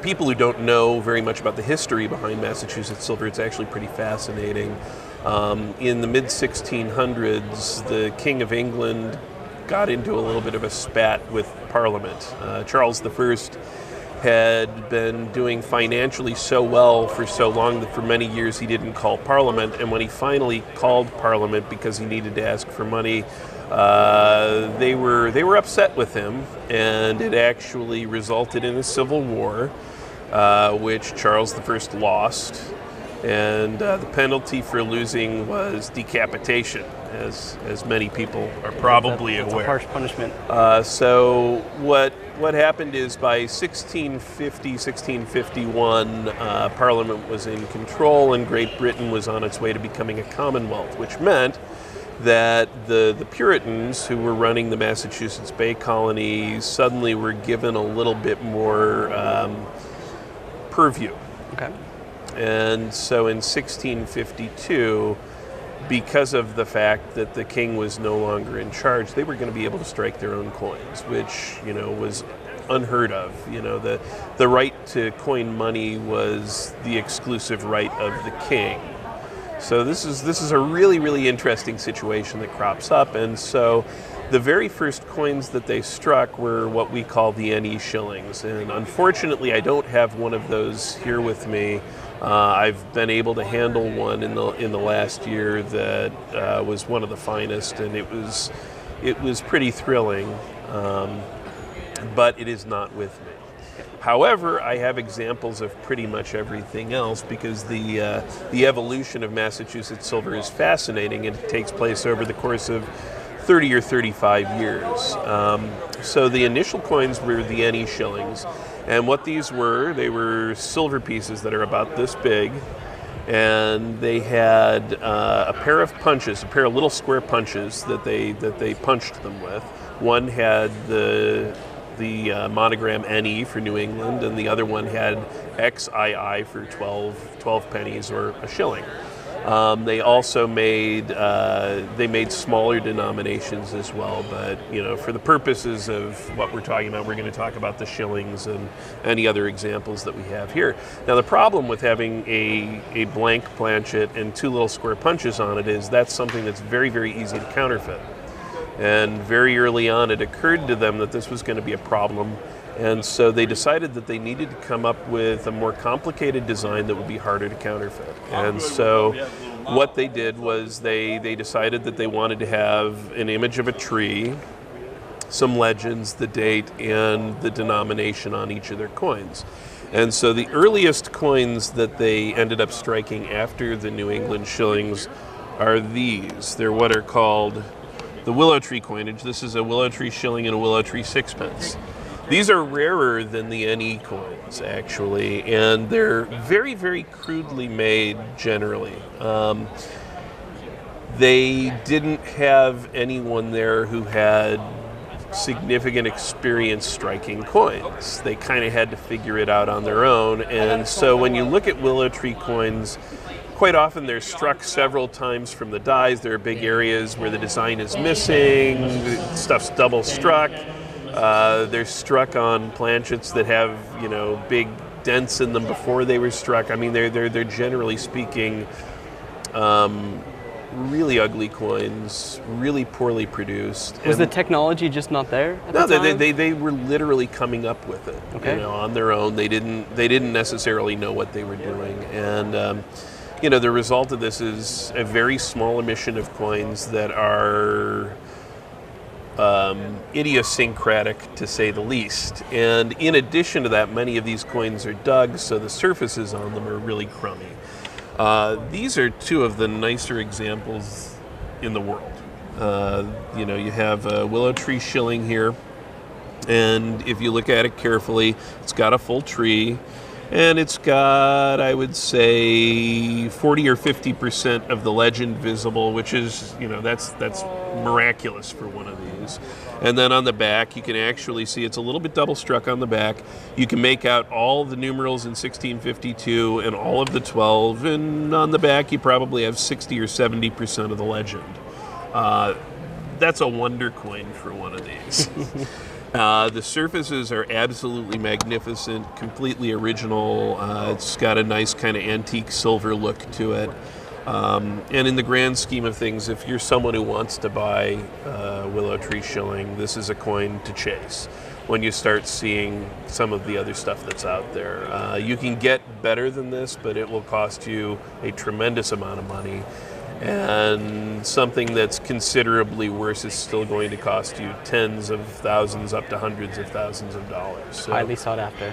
people who don't know very much about the history behind Massachusetts silver, it's actually pretty fascinating. In the mid-1600s, the King of England got into a little bit of a spat with Parliament. Charles I had been doing financially so well for so long that for many years he didn't call Parliament, and when he finally called Parliament because he needed to ask for money, they were upset with him, and it actually resulted in a civil war, which Charles I lost, and the penalty for losing was decapitation, as many people are probably That's aware. a harsh punishment. So what happened is by 1650, 1651, Parliament was in control, and Great Britain was on its way to becoming a Commonwealth, which meant that the Puritans who were running the Massachusetts Bay Colony suddenly were given a little bit more purview. Okay. And so in 1652, because of the fact that the king was no longer in charge, they were going to be able to strike their own coins, which, was unheard of. The right to coin money was the exclusive right of the king. So this is a really, really interesting situation that crops up. And so the very first coins that they struck were what we call the NE shillings. And unfortunately, I don't have one of those here with me. I've been able to handle one in the last year that was one of the finest, and it was pretty thrilling, but it is not with me. However, I have examples of pretty much everything else because the evolution of Massachusetts silver is fascinating, and it takes place over the course of 30 or 35 years. So the initial coins were the NE shillings. And what these were, they were silver pieces that are about this big, and they had a pair of punches, a pair of little square punches that they punched them with. One had the monogram NE for New England, and the other one had XII for 12 pennies or a shilling. They also made smaller denominations as well, but for the purposes of what we're talking about, we're going to talk about the shillings and any other examples that we have here. Now, the problem with having a blank planchet and two little square punches on it is that's something that's very, very easy to counterfeit. And very early on, it occurred to them that this was going to be a problem. And so they decided that they needed to come up with a more complicated design that would be harder to counterfeit. And so what they did was they decided that they wanted to have an image of a tree, some legends, the date, and the denomination on each of their coins. And so the earliest coins that they ended up striking after the New England shillings are these. They're what are called the Willow tree coinage. This is a Willow tree shilling and a Willow tree sixpence. These are rarer than the NE coins, actually, and they're very, very crudely made generally. They didn't have anyone there who had significant experience striking coins. They kind of had to figure it out on their own, and so when you look at Willow tree coins, quite often they're struck several times from the dies. There are big areas where the design is missing, stuff's double struck. They're struck on planchets that have, big dents in them before they were struck. I mean, they're generally speaking really ugly coins, really poorly produced. Was the technology just not there at the time? They were literally coming up with it, on their own. They didn't necessarily know what they were doing, and the result of this is a very small emission of coins that are idiosyncratic, to say the least. And in addition to that, many of these coins are dug, so the surfaces on them are really crummy. These are two of the nicer examples in the world. You have a Willow tree shilling here, and if you look at it carefully, it's got a full tree, and it's got, I would say, 40 or 50% of the legend visible, which is, that's miraculous for one of these. And then on the back, you can actually see it's a little bit double struck on the back. You can make out all the numerals in 1652 and all of the 12, and on the back you probably have 60 or 70% of the legend. That's a wonder coin for one of these. The surfaces are absolutely magnificent, completely original. It's got a nice kind of antique silver look to it. And in the grand scheme of things, if you're someone who wants to buy Willow Tree Shilling, this is a coin to chase. When you start seeing some of the other stuff that's out there, you can get better than this, but it will cost you a tremendous amount of money. And something that's considerably worse is still going to cost you tens of thousands up to hundreds of thousands of dollars. So, Highly sought after.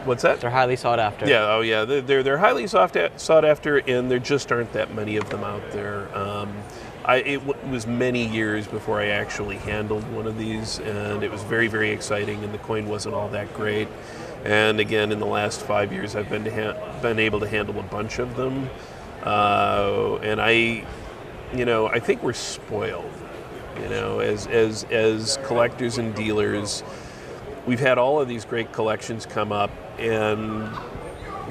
what's that? They're highly sought after. Yeah, oh yeah, they're highly sought after, and there just aren't that many of them out there. It was many years before I actually handled one of these, and it was very, very exciting, and the coin wasn't all that great. And again, in the last 5 years, I've been able to handle a bunch of them. And I think we're spoiled, as collectors and dealers. We've had all of these great collections come up, and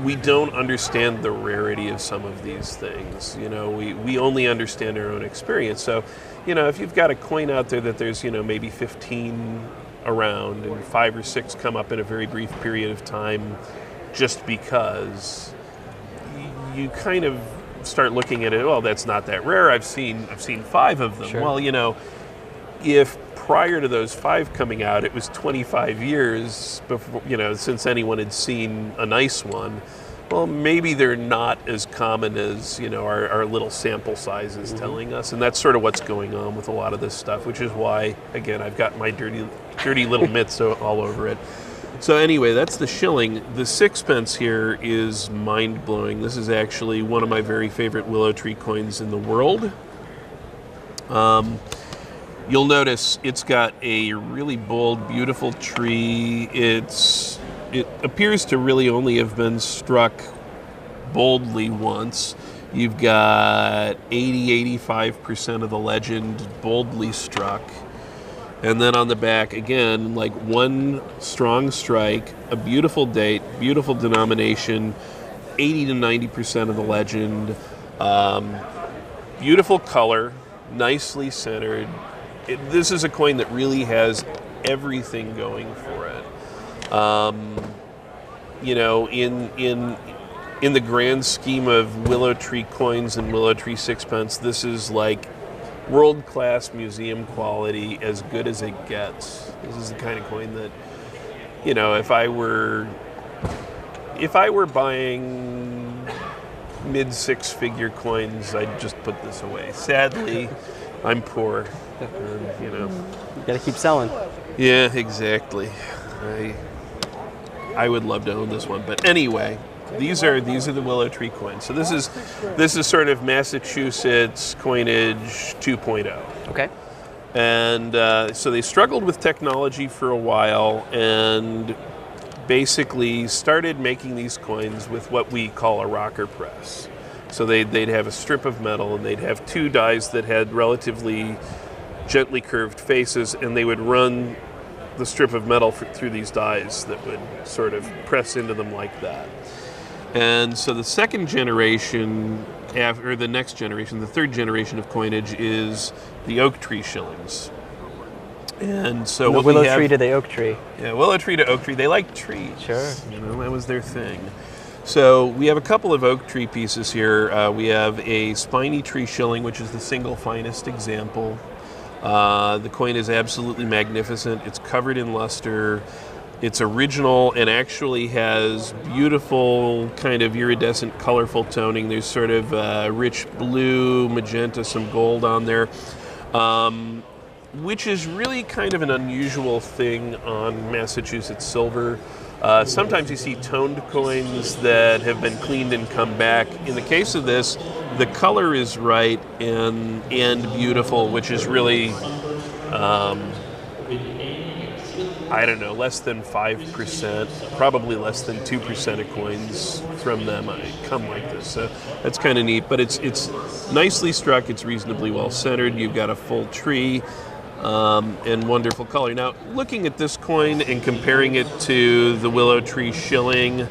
we don't understand the rarity of some of these things. We only understand our own experience. So, if you've got a coin out there that there's, maybe 15 around and 5 or 6 come up in a very brief period of time just because, you kind of start looking at it, well, that's not that rare. I've seen 5 of them. Sure. Well, if prior to those 5 coming out, it was 25 years before, since anyone had seen a nice one, well, maybe they're not as common as, our little sample size is telling us. And that's sort of what's going on with a lot of this stuff, which is why, again, I've got my dirty little mitts all over it. So anyway, that's the shilling. The sixpence here is mind-blowing. This is actually one of my very favorite Willow Tree coins in the world. You'll notice it's got a really bold, beautiful tree. It appears to really only have been struck boldly once. You've got 80-85% of the legend boldly struck. And then on the back, again, like one strong strike, a beautiful date, beautiful denomination, 80 to 90% of the legend, beautiful color, nicely centered. This is a coin that really has everything going for it. In the grand scheme of Willow Tree coins and Willow Tree sixpence, this is like world-class museum quality, as good as it gets. This is the kind of coin that, if I were buying mid-6-figure coins, I'd just put this away. Sadly, I'm poor. You gotta keep selling. Yeah, exactly. I would love to own this one, but anyway. These are the Willow Tree coins. So this is sort of Massachusetts coinage 2.0. Okay. And so they struggled with technology for a while and basically started making these coins with what we call a rocker press. So they'd have a strip of metal and they'd have 2 dies that had relatively gently curved faces, and they would run the strip of metal through these dies that would sort of press into them like that. And so the second generation, or the next generation, the third generation of coinage is the oak tree shillings. And so the what willow we have, tree to the oak tree. Yeah, willow tree to oak tree. They like trees. Sure. That was their thing. So we have a couple of oak tree pieces here. We have a spiny tree shilling, which is the single finest example. The coin is absolutely magnificent. It's covered in luster. It's original and actually has beautiful kind of iridescent, colorful toning. There's sort of rich blue, magenta, some gold on there, which is really kind of an unusual thing on Massachusetts silver. Sometimes you see toned coins that have been cleaned and come back. In the case of this, the color is right and beautiful, which is really, I don't know, less than 5%, probably less than 2% of coins from them come like this. So that's kind of neat, but it's nicely struck, it's reasonably well centered, you've got a full tree, and wonderful color. Now, looking at this coin and comparing it to the Willow Tree Shilling,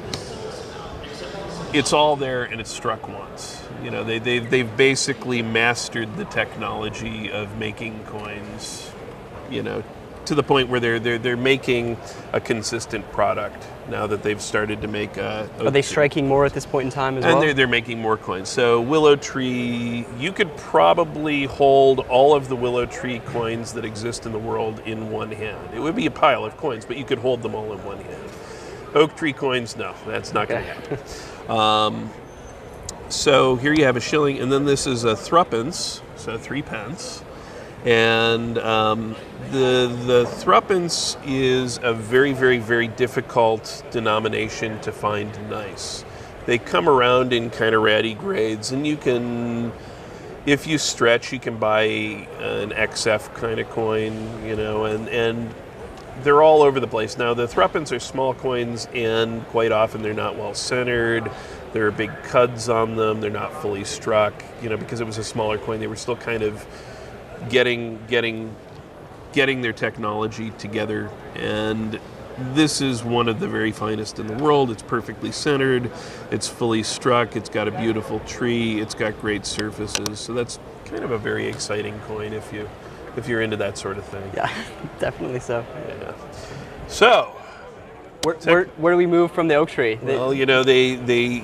it's all there and it's struck once. You know, they've basically mastered the technology of making coins, you know, to the point where they're making a consistent product now that they've started to make a Are they striking more at this point in time as well? and they're making more coins. So Willow Tree, you could probably hold all of the Willow Tree coins that exist in the world in one hand. It would be a pile of coins, but you could hold them all in one hand. Oak Tree coins, no, that's not going to happen. So here you have a shilling, and then this is a thruppence, so 3 pence. And the thruppence is a very, very, very difficult denomination to find nice. They come around in kind of ratty grades, and you can, if you stretch, you can buy an XF kind of coin, you know, and they're all over the place. Now, the thruppence are small coins, and quite often they're not well centered. There are big cuds on them. They're not fully struck, you know, because it was a smaller coin. They were still kind of getting their technology together, and this is one of the very finest in the world. It's perfectly centered, it's fully struck, it's got a beautiful tree, it's got great surfaces. So that's kind of a very exciting coin if you're into that sort of thing. Yeah, definitely so. Yeah. So where do we move from the oak tree? Well, you know, they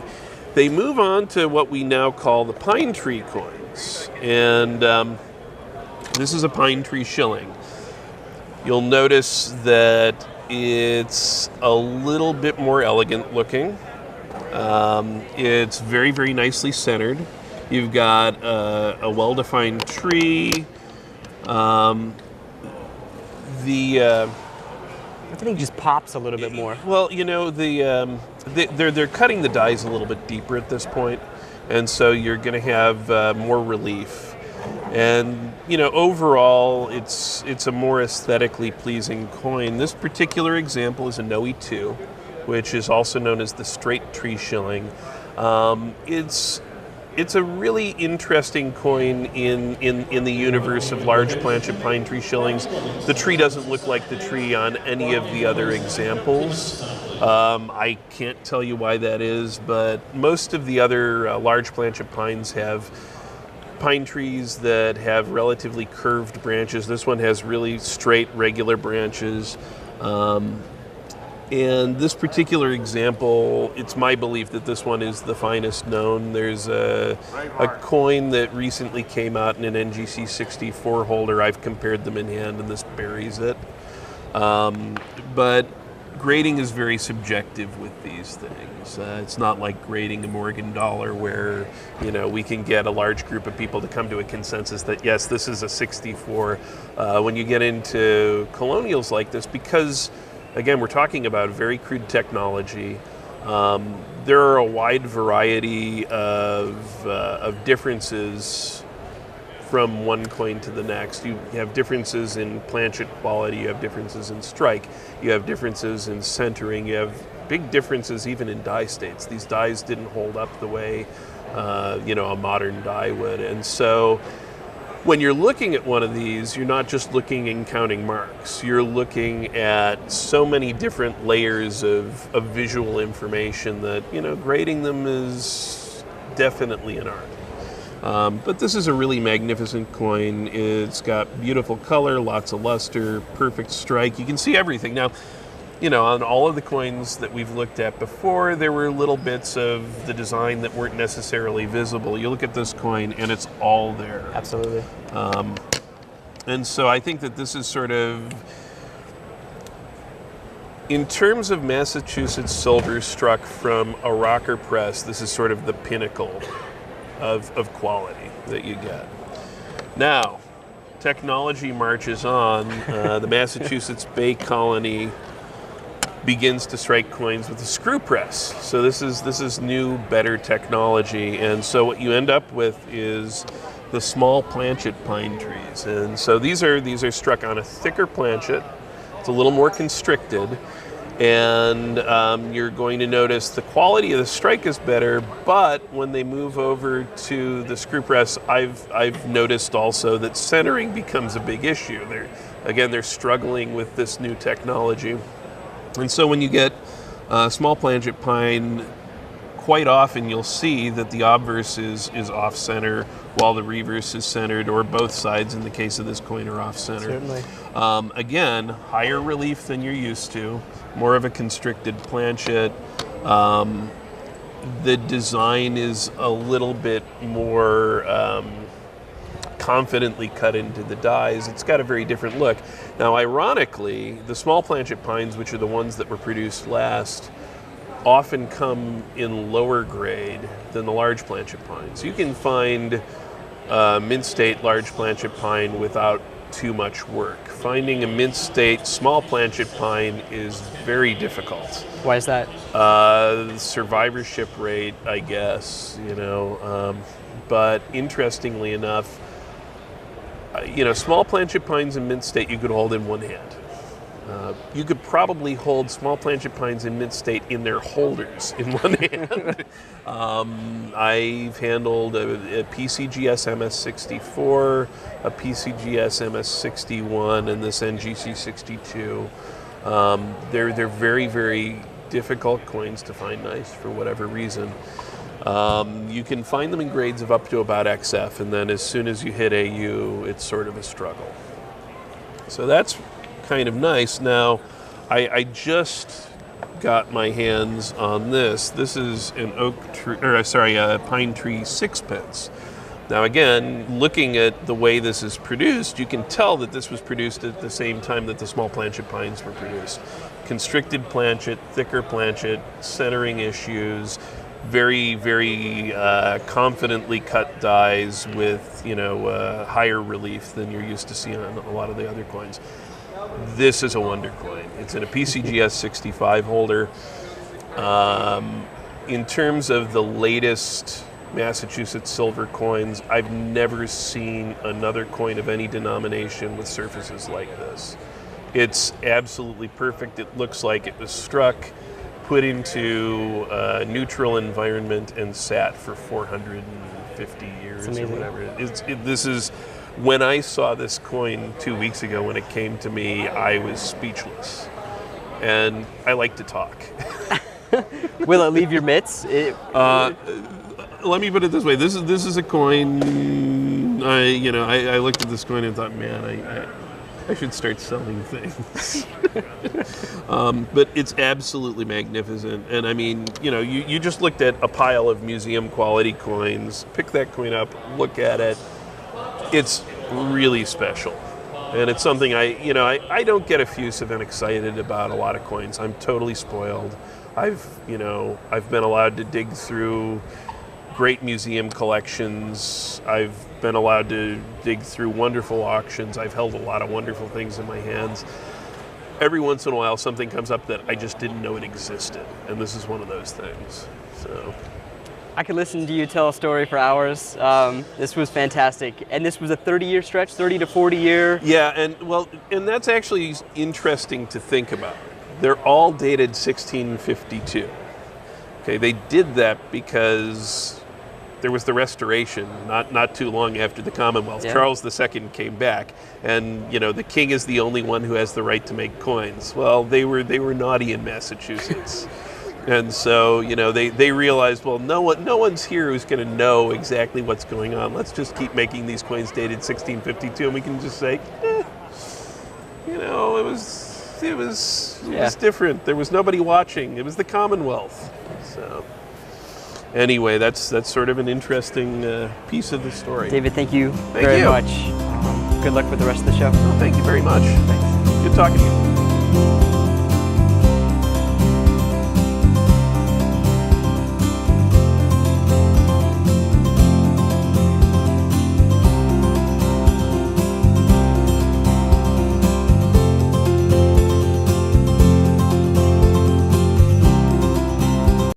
move on to what we now call the pine tree coins, and this is a pine tree shilling. You'll notice that it's a little bit more elegant looking. It's very, very nicely centered. You've got a well-defined tree. Everything just pops a little bit more. Well, you know, they're cutting the dies a little bit deeper at this point, and so you're going to have more relief. And you know, overall, it's a more aesthetically pleasing coin. This particular example is a Noe 2, which is also known as the straight tree shilling. It's a really interesting coin in the universe of large planchet pine tree shillings. The tree doesn't look like the tree on any of the other examples. I can't tell you why that is, but most of the other large planchet pines have pine trees that have relatively curved branches. This one has really straight, regular branches. And this particular example, it's my belief that this one is the finest known. There's a coin that recently came out in an NGC 64 holder. I've compared them in hand, and this buries it. But grading is very subjective with these things. It's not like grading a Morgan dollar where, you know, we can get a large group of people to come to a consensus that, yes, this is a 64. When you get into colonials like this, because again, we're talking about very crude technology. There are a wide variety of differences from one coin to the next. You have differences in planchet quality, you have differences in strike, you have differences in centering, you have big differences even in die states. These dies didn't hold up the way you know, a modern die would. And so when you're looking at one of these, you're not just looking and counting marks. You're looking at so many different layers of visual information that, you know, grading them is definitely an art. But this is a really magnificent coin. It's got beautiful color, lots of luster, perfect strike. You can see everything. Now, you know, on all of the coins that we've looked at before, there were little bits of the design that weren't necessarily visible. You look at this coin and it's all there. Absolutely. And so I think that this is sort of, in terms of Massachusetts silver struck from a rocker press, this is sort of the pinnacle of quality that you get. Now, technology marches on. The Massachusetts Bay Colony begins to strike coins with a screw press. So this is new, better technology, and so what you end up with is the small planchet pine trees. And so these are struck on a thicker planchet. It's a little more constricted, and you're going to notice the quality of the strike is better, but when they move over to the screw press, I've noticed also that centering becomes a big issue. They're struggling with this new technology. And so when you get small planchet pine quite often you'll see that the obverse is off-center while the reverse is centered, or both sides in the case of this coin are off-center. Certainly. Again, higher relief than you're used to, more of a constricted planchet. The design is a little bit more confidently cut into the dies. It's got a very different look. Now, ironically, the small planchet pines, which are the ones that were produced last, often come in lower grade than the large planchet pines. You can find mint state large planchet pine without too much work. Finding a mint state small planchet pine is very difficult. Why is that? Survivorship rate, I guess, but interestingly enough, small planchet pines in mint state you could hold in one hand. You could probably hold small planchet pines in mint state in their holders in one hand. I've handled a PCGS MS64, a PCGS MS61, and this NGC62. They're very, very difficult coins to find nice for whatever reason. You can find them in grades of up to about XF, and then as soon as you hit AU, it's sort of a struggle. So that's kind of nice. Now, I just got my hands on this. This is an a pine tree sixpence. Now, again, looking at the way this is produced, you can tell that this was produced at the same time that the small planchet pines were produced. Constricted planchet, thicker planchet, centering issues, very, very confidently cut dies with higher relief than you're used to seeing on a lot of the other coins. This is a wonder coin. It's in a PCGS 65 holder. In terms of the latest Massachusetts silver coins, I've never seen another coin of any denomination with surfaces like this. It's absolutely perfect. It looks like it was struck, put into a neutral environment, and sat for 450 years or whatever. This is, when I saw this coin 2 weeks ago when it came to me, I was speechless. And I like to talk. Will it leave your mitts? Let me put it this way. This is a coin. I looked at this coin and thought, man, I should start selling things. But it's absolutely magnificent. And I mean, you just looked at a pile of museum quality coins. Pick that coin up, look at it. It's really special. And it's something I don't get effusive and excited about a lot of coins. I'm totally spoiled. I've been allowed to dig through great museum collections. I've been allowed to dig through wonderful auctions. I've held a lot of wonderful things in my hands. Every once in a while, something comes up that I just didn't know it existed, and this is one of those things. So, I could listen to you tell a story for hours. This was fantastic, and this was a 30-year stretch, 30 to 40 year. Yeah, and that's actually interesting to think about. They're all dated 1652. Okay, they did that because there was the Restoration not too long after the Commonwealth. Yeah. Charles II came back, and the king is the only one who has the right to make coins. Well, they were naughty in Massachusetts, and so they realized, well, no one's here who's going to know exactly what's going on. Let's just keep making these coins dated 1652, and we can just say, it was different. There was nobody watching. It was the Commonwealth. So. Anyway, that's sort of an interesting piece of the story. David, thank you very much. Good luck with the rest of the show. Well, thank you very much. Thanks. Good talking to you.